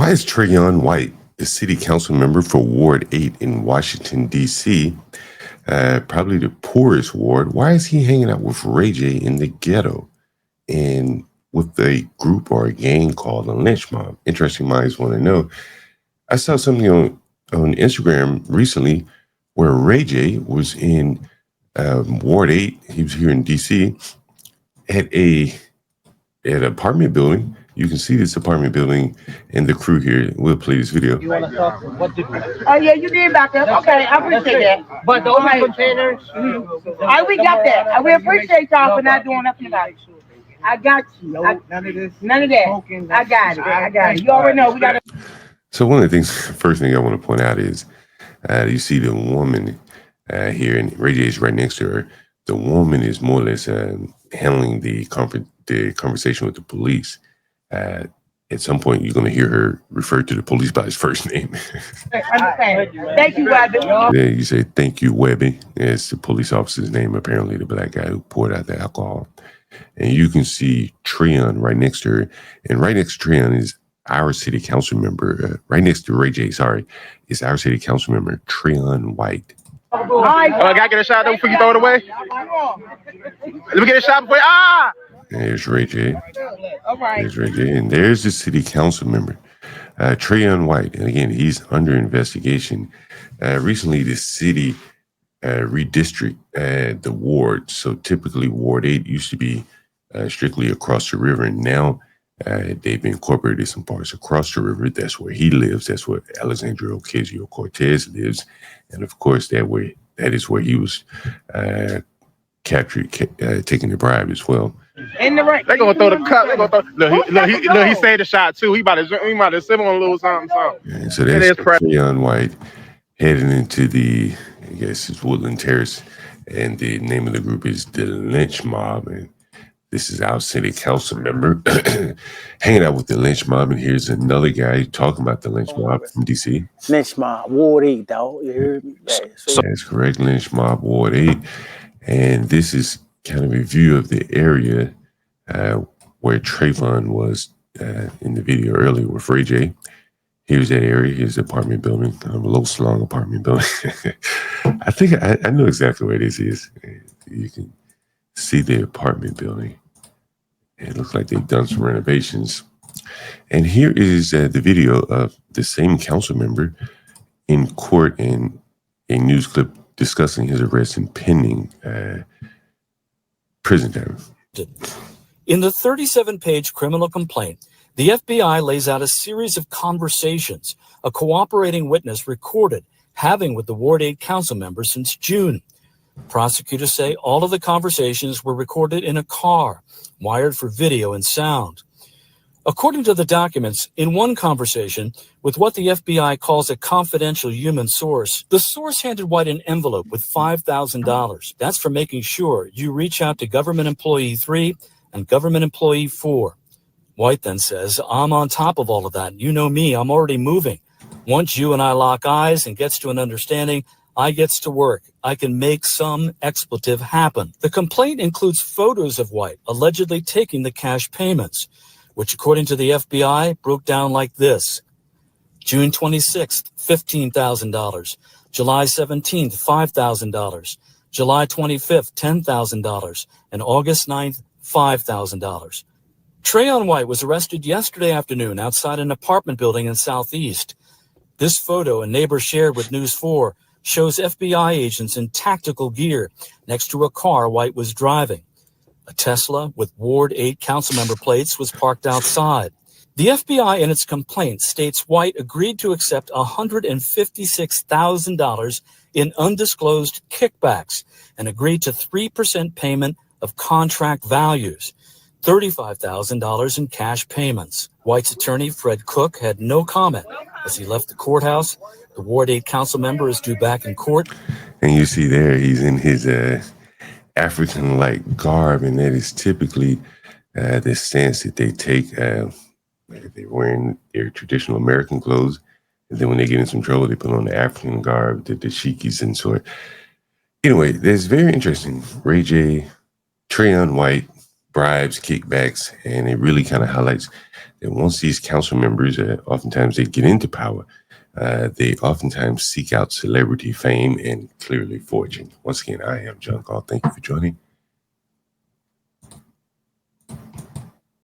Why is Trayon White, the city council member for Ward 8 in Washington, D.C., probably the poorest ward, why is he hanging out with Ray J in the ghetto and with a group or a gang called the Lynch Mob? Interesting minds want to know. I saw something on Instagram recently where Ray J was in Ward 8. He was here in D.C. at an apartment building. You can see this apartment building and the crew here. We'll play this video. You want to talk? Oh, yeah, you did back up. Okay, I appreciate that. But the only containers, we got that. We appreciate y'all for not doing nothing about it. I got you. None of this. None of that. I got it. I got it. You already know we got it. So one of the things, first thing I want to point out is you see the woman here, and Ray J is right next to her. The woman is more or less handling the conversation with the police. At some point, you're going to hear her refer to the police by his first name. Understand. Thank you, Webby. Then you say, thank you, Webby. It's the police officer's name, apparently, the black guy who poured out the alcohol. And you can see Trayon right next to her. And right next to Trayon is our city council member. Right next to Ray J, is our city council member, Trayon White. I gotta get a shot before you throw it away. Let me get a shot before There's Ray J. There's Ray J. And there's the city council member, Trayon White. And again, he's under investigation. Recently, the city redistricted the ward. So typically, Ward 8 used to be strictly across the river. And now they've incorporated some parts across the river. That's where he lives. That's where Alexandria Ocasio-Cortez lives. And of course, that is where he was captured, taking the bribe as well. In the right. They're gonna throw the cup. Look, he saved the shot too. He might have sit on a little something. Yeah, so that's Trayon White heading into the, I guess it's Woodland Terrace, and the name of the group is the Lynch Mob. And this is our city council member hanging out with the Lynch Mob. And here's another guy talking about the Lynch Mob from DC. Lynch Mob, Ward 8, dog. You heard me? That's correct, Lynch Mob, Ward 8. And this is kind of a view of the area where Trayon was in the video earlier with Ray J. Here's that area. Here's the apartment building, a low slung apartment building. I think I know exactly where this is. You can see the apartment building. It looks like they've done some renovations. And here is the video of the same council member in court in a news clip discussing his arrest and pending prison time. In the 37-page criminal complaint, the FBI lays out a series of conversations a cooperating witness recorded having with the Ward 8 council member since June. Prosecutors say all of the conversations were recorded in a car, wired for video and sound. According to the documents, in one conversation with what the FBI calls a confidential human source, the source handed White an envelope with $5,000. That's for making sure you reach out to government employee 3 and government employee 4. White then says, I'm on top of all of that. You know me, I'm already moving. Once you and I lock eyes and gets to an understanding, I gets to work. I can make some expletive happen. The complaint includes photos of White allegedly taking the cash payments, which according to the FBI broke down like this. June 26th, $15,000. July 17th, $5,000. July 25th, $10,000. And August 9th, $5,000. Trayon White was arrested yesterday afternoon outside an apartment building in Southeast. This photo a neighbor shared with News 4 shows FBI agents in tactical gear next to a car White was driving. A Tesla with Ward 8 councilmember plates was parked outside. The FBI in its complaint states White agreed to accept $156,000 in undisclosed kickbacks and agreed to 3% payment of contract values, $35,000 in cash payments. White's attorney, Fred Cook, had no comment as he left the courthouse. The Ward 8 council member is due back in court. And you see there, he's in his African-like garb, and that is typically the stance that they take. They're wearing their traditional American clothes, and then when they get in some trouble, they put on the African garb, the dashikis and sort. Anyway, that's very interesting. Ray J, Trayon White, bribes, kickbacks, and it really kind of highlights that once these council members, oftentimes they get into power, they oftentimes seek out celebrity, fame, and clearly fortune. Once again, I am John Gall. Thank you for joining.